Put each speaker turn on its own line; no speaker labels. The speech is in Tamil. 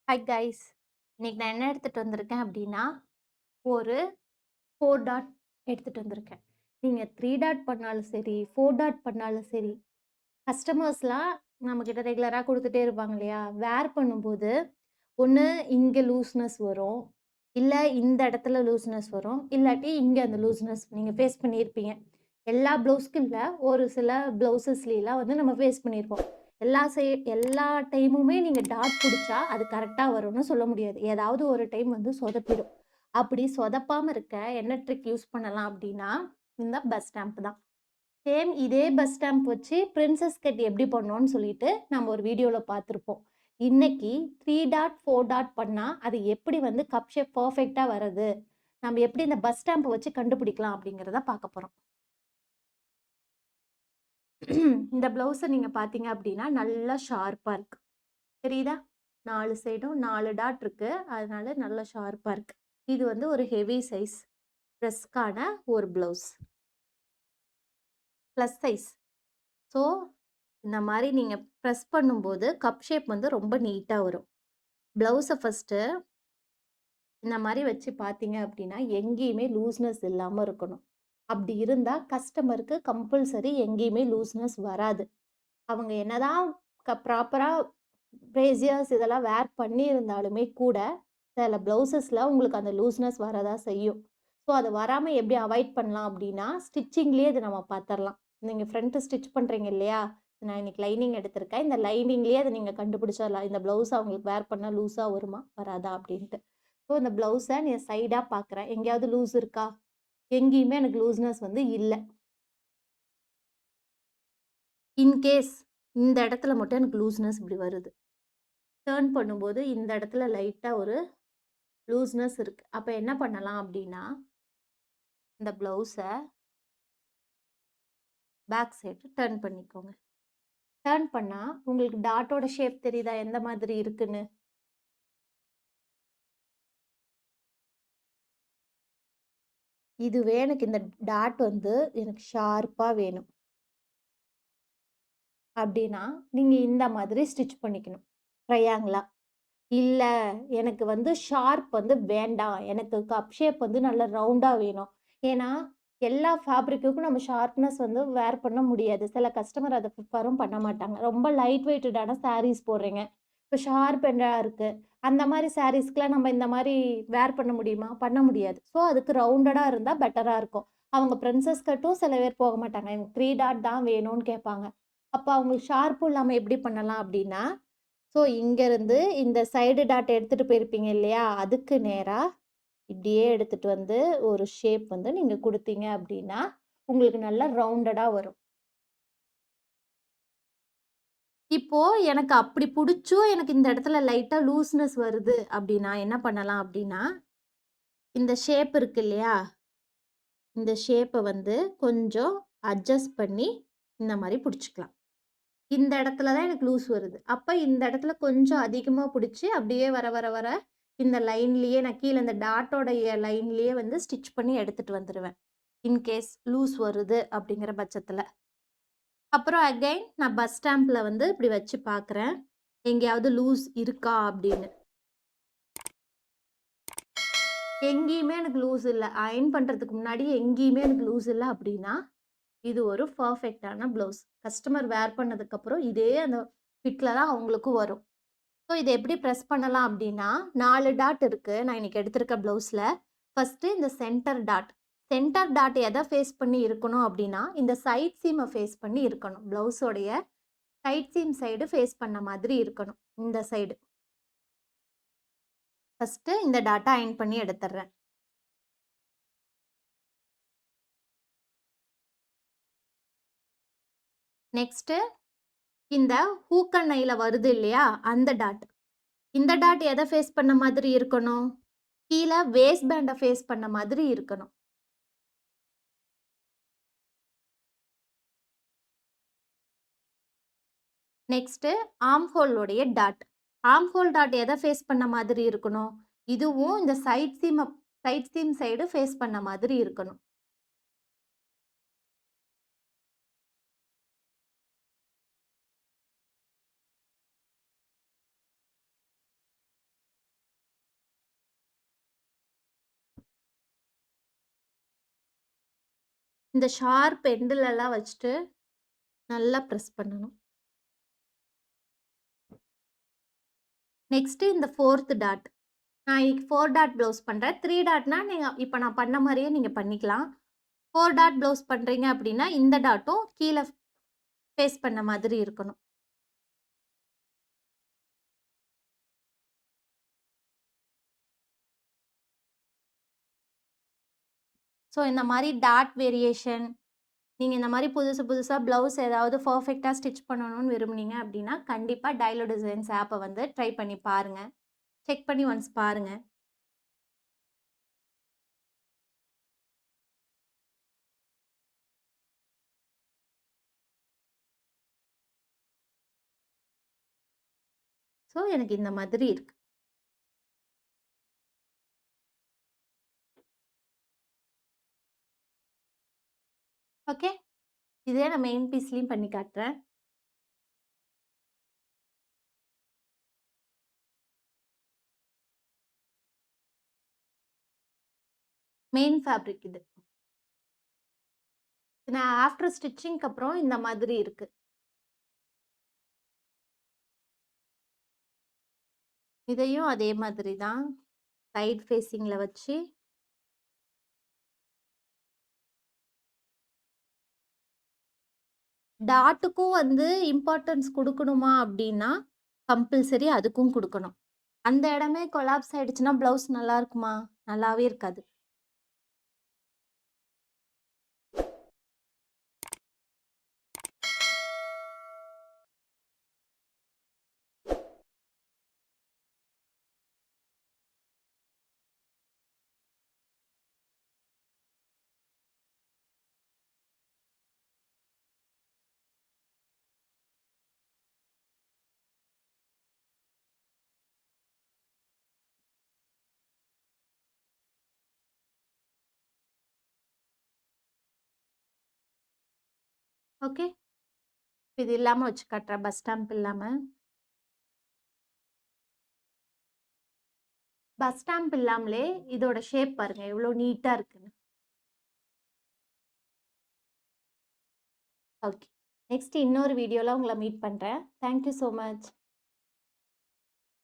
Hi guys! இன்னைக்கு நான் என்ன எடுத்துட்டு வந்திருக்கேன் அப்படின்னா, ஒரு 4 டாட் எடுத்துட்டு வந்திருக்கேன். நீங்க 3 டாட் பண்ணாலும் சரி, 4 டாட் பண்ணாலும் சரி, கஸ்டமர்ஸ்லாம் நம்மகிட்ட ரெகுலரா குடுத்துட்டே இருப்பாங்க இல்லையா? வேர் பண்ணும்போது, ஒண்ணு இங்க லூஸ்னஸ் வரும். இல்ல இந்த இடத்துல லூஸ்னஸ் வரும். இல்லாட்டி இங்க அந்த லூஸ்னஸ் நீங்க ஃபேஸ் பண்ணியிருப்பீங்க. எல்லா ப்ளவுஸ்க்கும் இல்ல. ஒரு சில ப்ளவுஸஸ்லலாம் வந்து நம்ம ஃபேஸ் பண்ணியிருப்போம். எல்லா டைமுமே நீங்க டாட் புடிச்சா, அது கரெக்ட்டா வரும்னு சொல்ல முடியாது. ஏதாவது ஒரு டைம் வந்து சொதப்பிடும். அப்படி சொதப்பாம இருக்க என்ன ட்ரிக் யூஸ் பண்ணலாம் அப்படின்னா, இந்த பஸ் ஸ்டாம்ப் தான். சேம் இதே பஸ் ஸ்டாம்ப் வச்சு பிரின்சஸ் கட் எப்படி பண்ணோம்னு சொல்லிட்டு நம்ம ஒரு வீடியோல பார்த்துருப்போம். இன்னைக்கு 3 டாட், 4 டாட் பண்ணா அது எப்படி வந்து கப் ஷேப் பெர்ஃபெக்ட்டா வரது? நம்ம எப்படி இந்த பஸ் ஸ்டாம்ப வச்சு கண்டுபிடிக்கலாம் அப்படிங்கிறத பார்க்க போறோம். இந்த ப்ளவுஸ நீங்க பார்த்தீங்க அப்படின்னா, நல்லா ஷார்ப்பா இருக்கு. தெரியுதா? 4 சைடும் 4 டாட் இருக்கு. அதனால நல்லா ஷார்ப்பா இருக்கு. இது வந்து ஒரு ஹெவி சைஸ் ட்ரெஸ்க்கான ஒரு ப்ளவுஸ். Plus size. ஸோ, இந்த மாரி நீங்க பிரஸ் பண்ணும்போது, கப் ஷேப் வந்து ரொம்ப நீட்டா வரும். ப்ளவுஸ ஃபர்ஸ்ட்டு இந்த மாரி வச்சு பார்த்தீங்க அப்டின்னா, எங்கேயுமே லூஸ்னஸ் இல்லாம இருக்கணும். அப்டி இருந்தா கஸ்டமருக்கு கம்பல்சரி எங்கேயுமே லூஸ்னஸ் வராது. அவங்க என்னதான் ப்ராப்பரா பிரேசியர்ஸ் இதெல்லாம் வேர் பண்ணியிருந்தாலுமே கூட, சில ப்ளவுசஸ்ல உங்களுக்கு அந்த லூஸ்னஸ் வரதான் செய்யும். ஸோ, அது வராம எப்படி அவாய்ட் பண்ணலாம் அப்படின்னா, ஸ்டிச்சிங்லேயே இத நம்ம பாத்துரலாம். நீங்க ஃப்ரண்ட் ஸ்டிச் பண்றீங்க இல்லையா? நான் இன்னைக்கு லைனிங் எடுத்திருக்கேன். இந்த லைனிங்லேயே அத நீங்க கண்டுபிடிச்சிடலாம். இந்த ப்ளவுஸ் அவங்களுக்கு வேர் பண்ணா லூஸா வருமா? வராதா? அப்படின்ட்டு. ஸோ, இந்த ப்ளவுஸ நான் சைடா பார்க்குறேன். எங்கேயாவது லூஸ் இருக்கா? எங்கேயுமே எனக்கு லூஸ்னஸ் வந்து இல்ல. இன்கேஸ் இந்த இடத்துல மட்டும் எனக்கு லூஸ்னஸ் இப்படி வருது. டர்ன் பண்ணும்போது இந்த இடத்துல லைட்டா ஒரு லூஸ்னஸ் இருக்கு. அப்ப என்ன பண்ணலாம் அப்டின்னா, இந்த ப்ளவுஸ பேக் சைடு டர்ன் பண்ணிக்கோங்க. டர்ன் பண்ணா உங்களுக்கு டாட்டோட ஷேப் தெரியுதா? எந்த மாதிரி இருக்குன்னு? இதுவே எனக்கு இந்த டாட் வந்து எனக்கு ஷார்ப்பா வேணும். அப்டின்னா, நீங்க இந்த மாதிரி ஸ்டிச் பண்ணிக்கணும். ட்ரையாங்கிளா. இல்ல, எனக்கு வந்து ஷார்ப் வந்து வேண்டாம். எனக்கு கப் ஷேப் வந்து நல்ல ரவுண்டா வேணும். ஏன்னா, எல்லா ஃபேப்ரிக்குக்கும் நம்ம ஷார்ப்னஸ் வந்து வேர் பண்ண முடியாது. சில கஸ்டமர் அத ப்ரிஃபரும் பண்ண மாட்டாங்க. ரொம்ப லைட் வெயிட்டடான சாரீஸ் போடுறீங்க. இப்ப ஷார்ப் எண்டா இருக்கு. அந்த மாரி சாரீஸ்க்குலாம் நம்ம இந்த மாரி வேர் பண்ண முடியுமா? பண்ண முடியாது. ஸோ, அதுக்கு ரவுண்டடா இருந்தா பெட்டரா இருக்கும். அவங்க பிரின்சஸ் கட்டும் சில பேர் போக மாட்டாங்க. எனக்கு 3 டாட் தான் வேணும்னு கேட்பாங்க. அப்ப அவங்களுக்கு ஷார்ப்பும் இல்லாம எப்படி பண்ணலாம் அப்டின்னா, ஸோ, இங்கருந்து இந்த சைடு டாட் எடுத்துட்டு போயிருப்பீங்க இல்லையா? அதுக்கு நேரா இப்படியே எடுத்துட்டு வந்து ஒரு ஷேப் வந்து நீங்க குடுத்தீங்க அப்படின்னா, உங்களுக்கு நல்லா ரவுண்டடா வரும். இப்போ எனக்கு அப்படி புடிச்சும் எனக்கு இந்த இடத்துல லைட்டா லூஸ்னஸ் வருது அப்படின்னா, என்ன பண்ணலாம் அப்படின்னா, இந்த ஷேப் இருக்கு இல்லையா? இந்த ஷேப்ப வந்து கொஞ்சம் அட்ஜஸ்ட் பண்ணி இந்த மாரி புடிச்சுக்கலாம். இந்த இடத்துல தான் எனக்கு லூஸ் வருது. அப்ப இந்த இடத்துல கொஞ்சம் அதிகமா புடிச்சு, அப்படியே வர வர வர இந்த லைன்லயே நான் கீழ இந்த டாட்டோடைய லைன்லயே வந்து ஸ்டிச் பண்ணி எடுத்துட்டு வந்துருவேன். இன்கேஸ் லூஸ் வருது அப்படிங்கிற பட்சத்துல. அப்புறம் அகைன் நான் பஸ் ஸ்டாம்ப்ல வந்து இப்படி வச்சு பார்க்குறேன். எங்கேயாவது லூஸ் இருக்கா அப்படின்னு. எங்கேயுமே எனக்கு லூஸ் இல்ல. அயர்ன் பண்றதுக்கு முன்னாடி எங்கேயுமே எனக்கு லூஸ் இல்ல அப்படின்னா, இது ஒரு பெர்ஃபெக்ட்டான ப்ளவுஸ். கஸ்டமர் வேர் பண்ணதுக்கப்புறம் இதே அந்த ஃபிட்ல தான் அவங்களுக்கும் வரும். ஸோ இத எப்படி பிரஸ் பண்ணலாம் அப்டின்னா, 4 டாட் இருக்கு. நான் இன்னைக்கு எடுத்திருக்க ப்ளவுஸ்ல. ஃபர்ஸ்ட்டு இந்த சென்டர் டாட். சென்டர் டாட் எத ஃபேஸ் பண்ணி இருக்கணும் அப்டின்னா, இந்த சைட் சீம ஃபேஸ் பண்ணி இருக்கணும். ப்ளவுஸோடைய சைட் சீம் சைடு ஃபேஸ் பண்ண மாதிரி இருக்கணும். இந்த சைடு. ஃபர்ஸ்ட்டு இந்த டாட்ட அயர்ன் பண்ணி எடுத்துர்றேன். நெக்ஸ்ட்டு இந்த ஹூக் அண்ட் ஐல வருது இல்லையா? அந்த டாட். இந்த டாட் எத ஃபேஸ் பண்ண மாதிரி இருக்கணும்? கீழ வேஸ்ட் பேண்ட ஃபேஸ் பண்ண மாதிரி இருக்கணும். நெக்ஸ்ட்டு ஆர்ம் ஹோலுடைய டாட். ஆர்ம் ஹோல் டாட் எத ஃபேஸ் பண்ண மாதிரி இருக்கணும்? இதுவும் இந்த சைட் சீம் சைடு ஃபேஸ் பண்ண மாதிரி இருக்கணும். இந்த ஷார்ப் எண்டுலலாம் வச்சுட்டு நல்லா பிரஸ் பண்ணணும். நெக்ஸ்ட்டு இந்த 4த் டாட். நான் இன்னைக்கு 4 டாட் ப்ளவுஸ் பண்றேன். 3 டாட்னா நீங்க இப்ப நான் பண்ண மாரியே நீங்க பண்ணிக்கலாம். 4 டாட் ப்ளவுஸ் பண்றீங்க அப்டின்னா, இந்த டாட்டும் கீழ பேஸ்ட் பண்ண மாதிரி இருக்கணும். ஸோ இந்த மாரி டாட் வேரியேஷன், நீங்க இந்த மாரி புதுசு புதுசா ப்ளவுஸ் ஏதாவது பெர்ஃபெக்ட்டா ஸ்டிச் பண்ணணும்னு விரும்புனீங்க அப்டின்னா, கண்டிப்பா டைலோ டிசைன்ஸ் ஆப்ப வந்து ட்ரை பண்ணி பாருங்க. செக் பண்ணி ஒன்ஸ் பாருங்க. ஸோ எனக்கு இந்த மாதிரி இருக்கு. ஓகே. இதே நான் மெயின் பீஸ்லயும் பண்ணி காட்டுறேன். மெயின் ஃபேப்ரிக் இது. நான் ஆஃப்டர் ஸ்டிச்சிங்க்கு அப்புறம் இந்த மாதிரி இருக்கு. இதையும் அதே மாதிரி தான் சைட் ஃபேஸிங்ல வச்சு டாட்டுக்கும் வந்து இம்பார்ட்டன்ஸ் குடுக்கணுமா அப்டின்னா, கம்பல்சரி அதுக்கும் குடுக்கணும். அந்த இடமே கொலாப்ஸ் ஆயிடுச்சுன்னா, ப்ளவுஸ் நல்லா இருக்குமா? நல்லாவே இருக்காது. ஓகே. இது இல்லாம வச்சு காட்டுறேன். பஸ் ஸ்டாம்ப் இல்லாம. பஸ் ஸ்டாம்ப் இல்லாமலே இதோட ஷேப் பாருங்க. எவ்ளோ நீட்டா இருக்குன்னு. ஓகே. நெக்ஸ்ட் இன்னொரு வீடியோல உங்கள மீட் பண்றேன். Thank you so much.